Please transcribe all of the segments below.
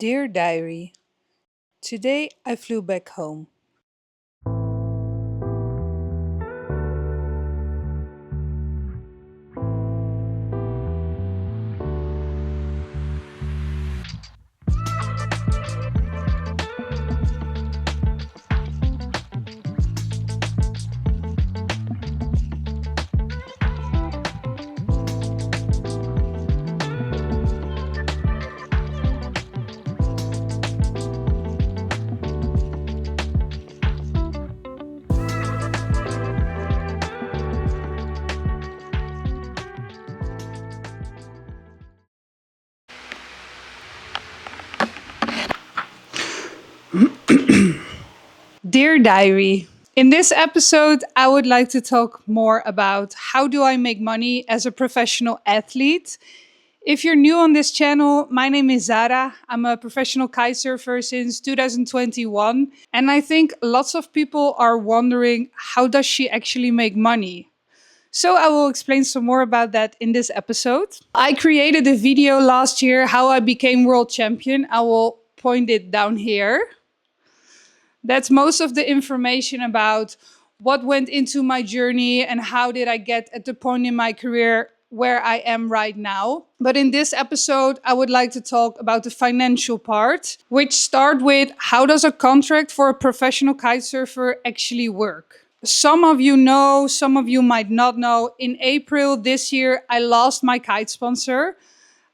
Dear Diary, today I flew back home. Dear Diary, in this episode, I would like to talk more about how do I make money as a professional athlete. If you're new on this channel, my name is Zara. I'm a professional kite surfer since 2021. And I think lots of people are wondering, how does she actually make money? So I will explain some more about that in this episode. I created a video last year, how I became world champion. I will point it down here. That's most of the information about what went into my journey and how did I get at the point in my career where I am right now. But in this episode, I would like to talk about the financial part, which start with how does a contract for a professional kite surfer actually work? Some of you know, some of you might not know. In April this year, I lost my kite sponsor.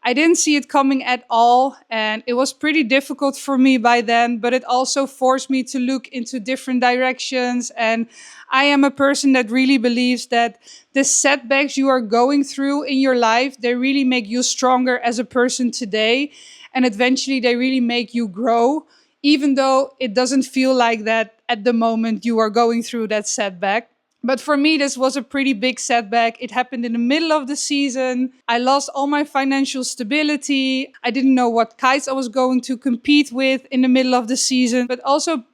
I didn't see it coming at all, and it was pretty difficult for me by then, but it also forced me to look into different directions. And I am a person that really believes that the setbacks you are going through in your life, they really make you stronger as a person today, and eventually they really make you grow, even though it doesn't feel like that at the moment you are going through that setback. But for me, this was a pretty big setback. It happened in the middle of the season. I lost all my financial stability. I didn't know what kites I was going to compete with in the middle of the season, but also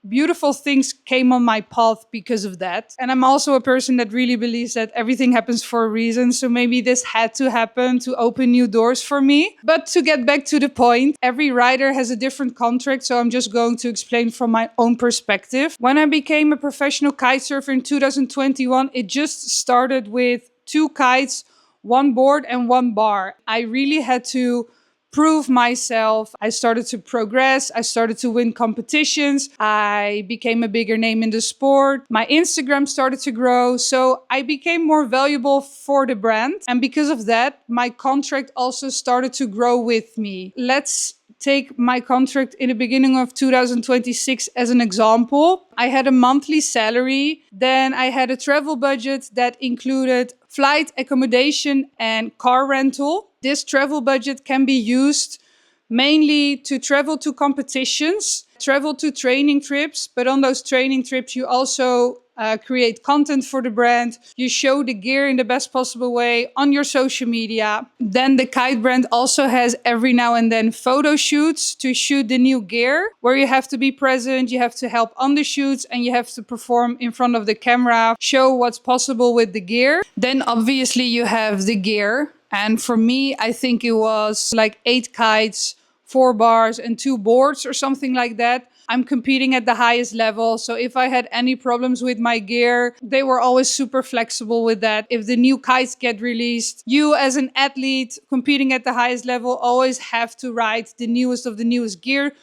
beautiful things came on my path because of that. And I'm also a person that really believes that everything happens for a reason. So maybe this had to happen to open new doors for me. But to get back to the point, every rider has a different contract. So I'm just going to explain from my own perspective. When I became a professional kite surfer in 2021, it just started with 2 kites, 1 board and 1 bar. I really had to prove myself. I started to progress. I started to win competitions. I became a bigger name in the sport. My Instagram started to grow. So I became more valuable for the brand. And because of that, my contract also started to grow with me. Let's take my contract in the beginning of 2026 as an example. I had a monthly salary. Then I had a travel budget that included flight, accommodation, and car rental. This travel budget can be used mainly to travel to competitions, travel to training trips, but on those training trips, you also create content for the brand. You show the gear in the best possible way on your social media. Then the kite brand also has every now and then photo shoots to shoot the new gear, where you have to be present, you have to help on the shoots, and you have to perform in front of the camera, show what's possible with the gear. Then obviously you have the gear. And for me, I think it was like 8 kites, 4 bars and 2 boards or something like that. I'm competing at the highest level. So if I had any problems with my gear, they were always super flexible with that. If the new kites get released, you as an athlete competing at the highest level always have to ride the newest of the newest gear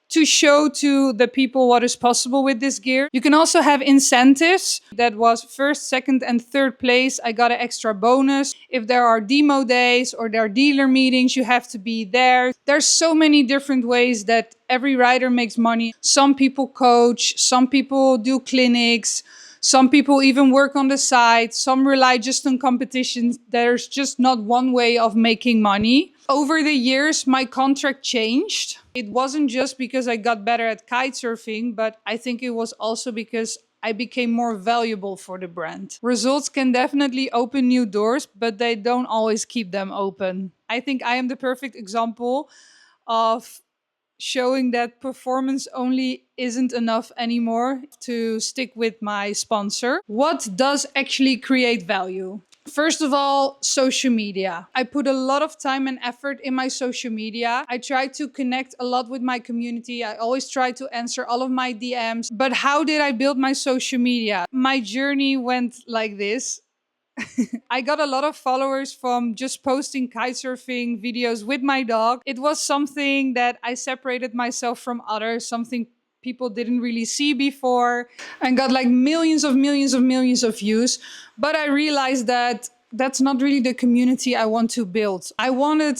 to show to the people what is possible with this gear. You can also have incentives. That was first, second, and third place. I got an extra bonus. If there are demo days or there are dealer meetings, you have to be there. There's so many different ways that every rider makes money. Some people coach, some people do clinics, some people even work on the side. Some rely just on competitions. There's just not one way of making money. Over the years, my contract changed. It wasn't just because I got better at kite surfing, but I think it was also because I became more valuable for the brand. Results can definitely open new doors, but they don't always keep them open. I think I am the perfect example of showing that performance only isn't enough anymore to stick with my sponsor. What does actually create value? First of all, social media. I put a lot of time and effort in my social media. I try to connect a lot with my community. I always try to answer all of my DMs. But how did I build my social media? My journey went like this. I got a lot of followers from just posting kitesurfing videos with my dog. It was something that I separated myself from others, something people didn't really see before, and got like millions of views. But I realized that that's not really the community I want to build. I wanted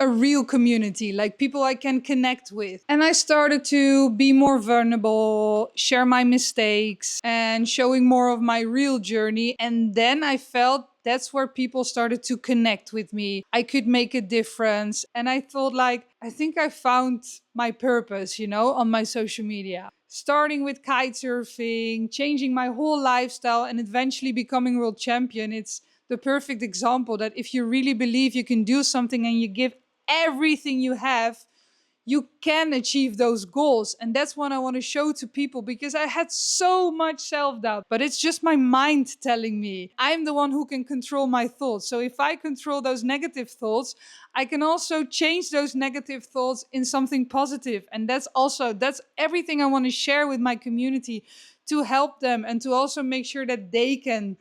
a real community, like people I can connect with. And I started to be more vulnerable, share my mistakes, and showing more of my real journey. And then I felt that's where people started to connect with me. I could make a difference. And I thought, like, I think I found my purpose, on my social media. Starting with kite surfing, changing my whole lifestyle, and eventually becoming world champion. It's the perfect example that if you really believe you can do something and you give everything you have, you can achieve those goals. And that's what I want to show to people, because I had so much self-doubt, but it's just my mind telling me. I'm the one who can control my thoughts. So if I control those negative thoughts, I can also change those negative thoughts in something positive. And that's everything I want to share with my community, to help them and to also make sure that they can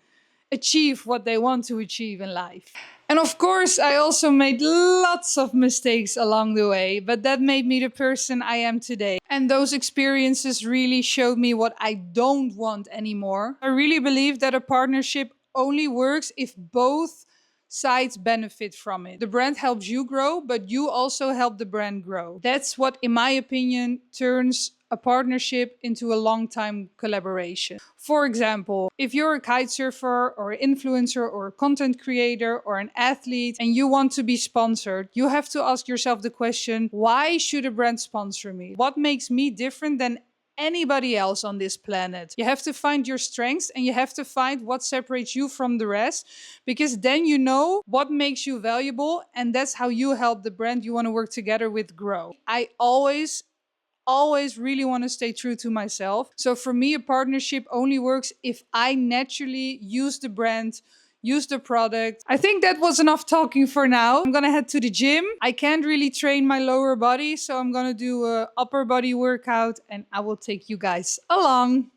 achieve what they want to achieve in life. And of course, I also made lots of mistakes along the way, but that made me the person I am today. And those experiences really showed me what I don't want anymore. I really believe that a partnership only works if both sides benefit from it. The brand helps you grow, but you also help the brand grow. That's what, in my opinion, turns a partnership into a long-time collaboration. For example, if you're a kite surfer or an influencer or a content creator or an athlete and you want to be sponsored, you have to ask yourself the question, why should a brand sponsor me? What makes me different than anybody else on this planet? You have to find your strengths and you have to find what separates you from the rest, because then you know what makes you valuable, and that's how you help the brand you want to work together with grow. I always really want to stay true to myself. So for me, a partnership only works if I naturally use the brand, use the product. I think that was enough talking for now. I'm gonna head to the gym. I can't really train my lower body, so I'm gonna do a upper body workout and I will take you guys along.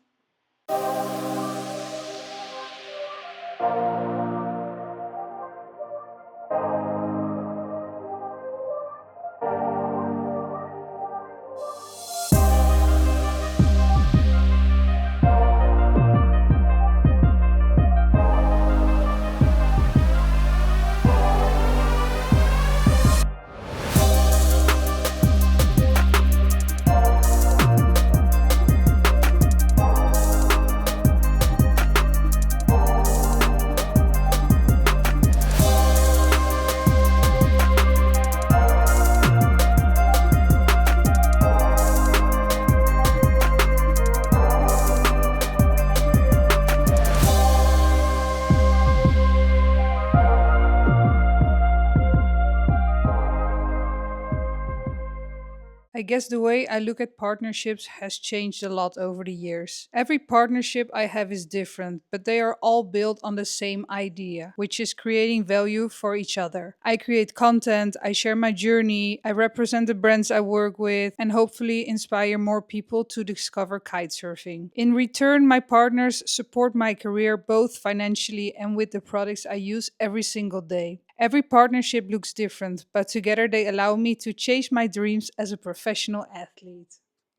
I guess the way I look at partnerships has changed a lot over the years. Every partnership I have is different, but they are all built on the same idea, which is creating value for each other. I create content, I share my journey, I represent the brands I work with, and hopefully inspire more people to discover kitesurfing. In return, my partners support my career both financially and with the products I use every single day. Every partnership looks different, but together they allow me to chase my dreams as a professional athlete.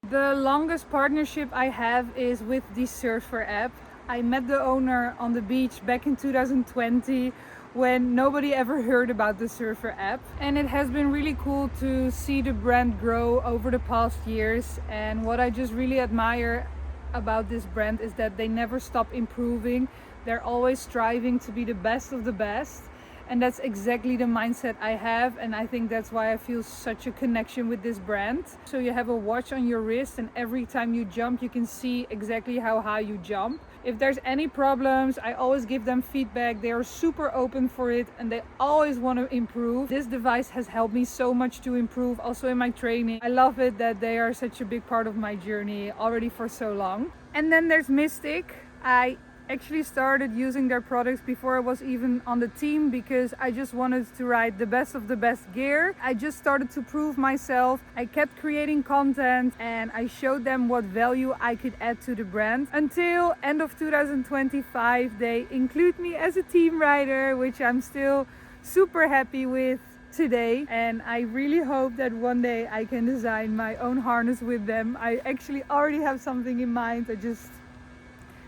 The longest partnership I have is with the Surfr app. I met the owner on the beach back in 2020 when nobody ever heard about the Surfr app. And it has been really cool to see the brand grow over the past years. And what I just really admire about this brand is that they never stop improving. They're always striving to be the best of the best. And that's exactly the mindset I have, and I think that's why I feel such a connection with this brand. So you have a watch on your wrist, and every time you jump you can see exactly how high you jump. If there's any problems, I always give them feedback. They are super open for it and they always want to improve. This device has helped me so much to improve also in my training. I love it that they are such a big part of my journey already for so long. And then there's Mystic. I actually started using their products before I was even on the team because I just wanted to ride the best of the best gear. I just started to prove myself. I kept creating content and I showed them what value I could add to the brand. Until end of 2025, they include me as a team rider, which I'm still super happy with today, and I really hope that one day I can design my own harness with them. I actually already have something in mind.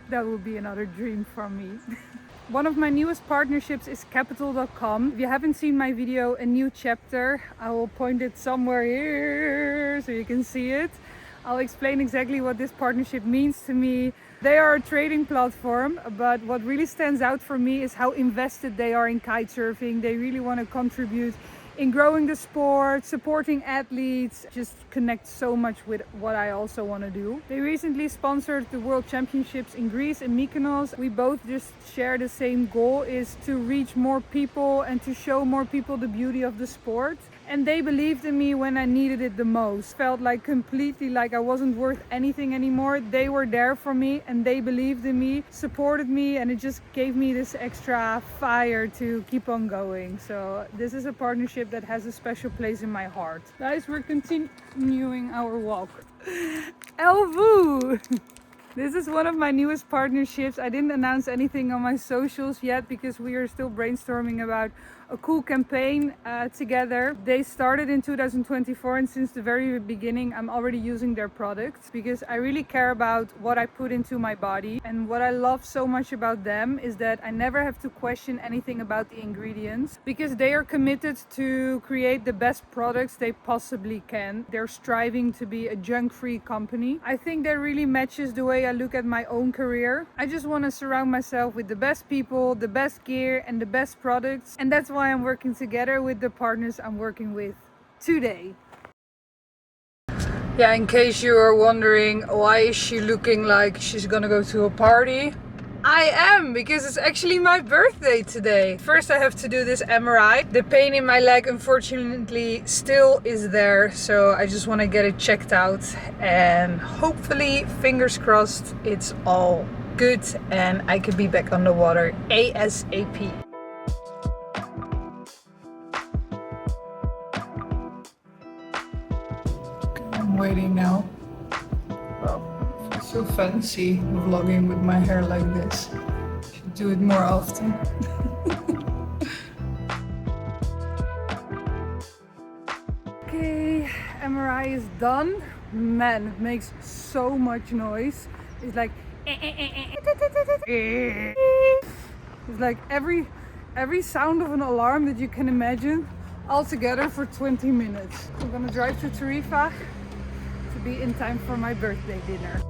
That will be another dream from me. One of my newest partnerships is Capital.com. If you haven't seen my video, A New Chapter, I will point it somewhere here so you can see it. I'll explain exactly what this partnership means to me. They are a trading platform, but what really stands out for me is how invested they are in kitesurfing. They really want to contribute in growing the sport, supporting athletes, just connect so much with what I also want to do. They recently sponsored the World Championships in Greece and Mykonos. We both just share the same goal, is to reach more people and to show more people the beauty of the sport. And they believed in me when I needed it the most. Felt like completely like I wasn't worth anything anymore. They were there for me and they believed in me, supported me, and it just gave me this extra fire to keep on going. So this is a partnership that has a special place in my heart. Guys, we're continuing our walk. Elvou! This is one of my newest partnerships. I didn't announce anything on my socials yet because we are still brainstorming about a cool campaign together. They started in 2024 and since the very beginning I'm already using their products because I really care about what I put into my body. And what I love so much about them is that I never have to question anything about the ingredients because they are committed to create the best products they possibly can. They're striving to be a junk-free company. I think that really matches the way I look at my own career. I just want to surround myself with the best people, the best gear and the best products, and that's why I'm working together with the partners I'm working with today. Yeah, in case you are wondering why is she looking like she's gonna go to a party, I am, because it's actually my birthday today. First I have to do this MRI. The pain in my leg unfortunately still is there, so I just want to get it checked out and hopefully, fingers crossed, it's all good and I can be back on the water ASAP. I'm waiting now. Well, it's so fancy vlogging with my hair like this. Should do it more often. Okay, MRI is done. Man, it makes so much noise. It's like it's like every sound of an alarm that you can imagine all together for 20 minutes. I'm gonna drive to Tarifa to be in time for my birthday dinner.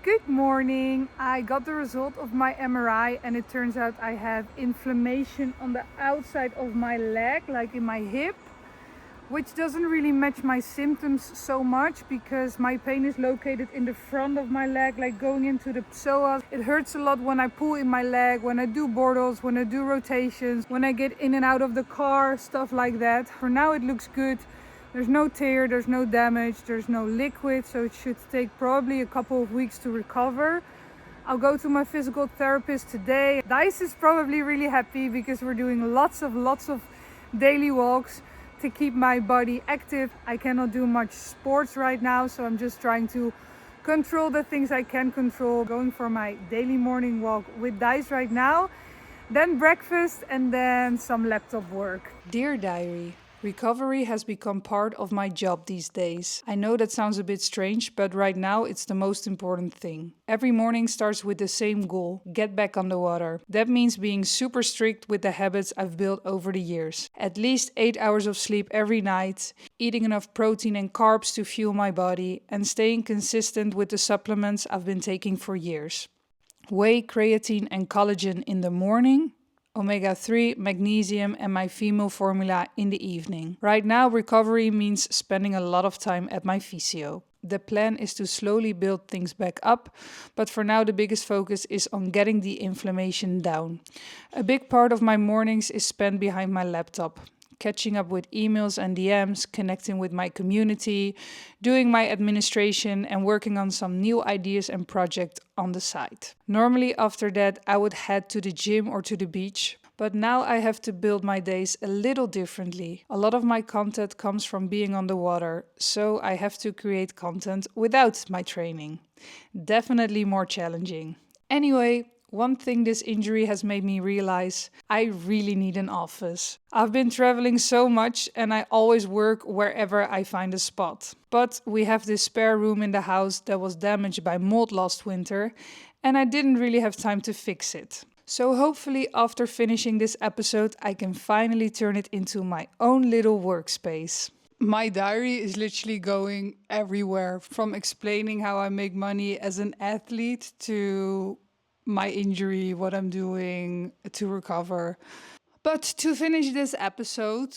Good morning. I got the result of my MRI and it turns out I have inflammation on the outside of my leg, like in my hip, which doesn't really match my symptoms so much because my pain is located in the front of my leg, like going into the psoas. It hurts a lot when I pull in my leg, when I do bordels, when I do rotations, when I get in and out of the car, stuff like that. For now it looks good. There's no tear, there's no damage, there's no liquid, so it should take probably a couple of weeks to recover. I'll go to my physical therapist today. Dice is probably really happy because we're doing lots of daily walks to keep my body active. I cannot do much sports right now, so I'm just trying to control the things I can control. Going for my daily morning walk with Dice right now, then breakfast and then some laptop work. Dear Diary, recovery has become part of my job these days. I know that sounds a bit strange, but right now it's the most important thing. Every morning starts with the same goal: get back on the water. That means being super strict with the habits I've built over the years. At least 8 hours of sleep every night, eating enough protein and carbs to fuel my body, and staying consistent with the supplements I've been taking for years. Whey, creatine and collagen in the morning? omega-3, magnesium, and my female formula in the evening. Right now, recovery means spending a lot of time at my physio. The plan is to slowly build things back up, but for now the biggest focus is on getting the inflammation down. A big part of my mornings is spent behind my laptop, catching up with emails and DMs, connecting with my community, doing my administration, and working on some new ideas and projects on the side. Normally after that I would head to the gym or to the beach, but now I have to build my days a little differently. A lot of my content comes from being on the water, so I have to create content without my training. Definitely more challenging. Anyway, one thing this injury has made me realize: I really need an office. I've been traveling so much and I always work wherever I find a spot. But we have this spare room in the house that was damaged by mold last winter and I didn't really have time to fix it. So hopefully after finishing this episode, I can finally turn it into my own little workspace. My diary is literally going everywhere, from explaining how I make money as an athlete to my injury, what I'm doing to recover. But to finish this episode,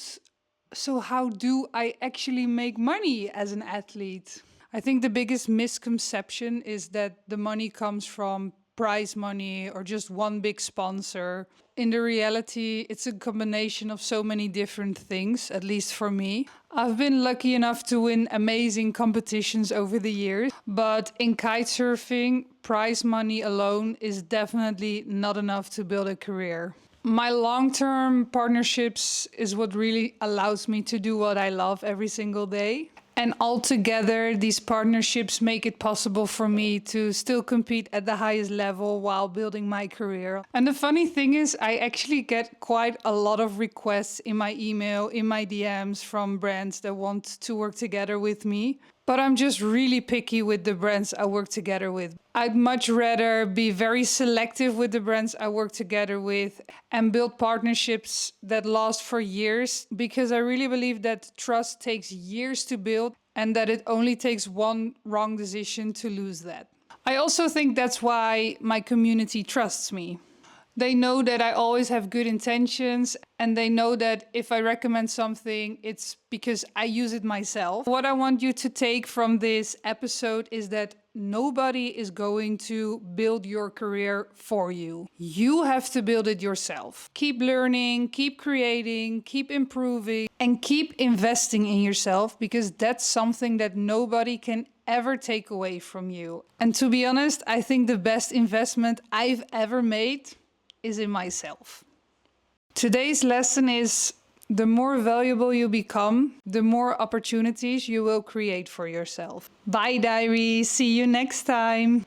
so how do I actually make money as an athlete? I think the biggest misconception is that the money comes from prize money or just one big sponsor. In the reality, it's a combination of so many different things, at least for me. I've been lucky enough to win amazing competitions over the years, but in kitesurfing, prize money alone is definitely not enough to build a career. My long-term partnerships is what really allows me to do what I love every single day. And altogether, these partnerships make it possible for me to still compete at the highest level while building my career. And the funny thing is, I actually get quite a lot of requests in my email, in my DMs from brands that want to work together with me. But I'm just really picky with the brands I work together with. I'd much rather be very selective with the brands I work together with and build partnerships that last for years, because I really believe that trust takes years to build and that it only takes one wrong decision to lose that. I also think that's why my community trusts me. They know that I always have good intentions, and they know that if I recommend something, it's because I use it myself. What I want you to take from this episode is that nobody is going to build your career for you. You have to build it yourself. Keep learning, keep creating, keep improving, and keep investing in yourself, because that's something that nobody can ever take away from you. And to be honest, I think the best investment I've ever made is in myself. Today's lesson is: the more valuable you become, the more opportunities you will create for yourself. Bye, diary. See you next time.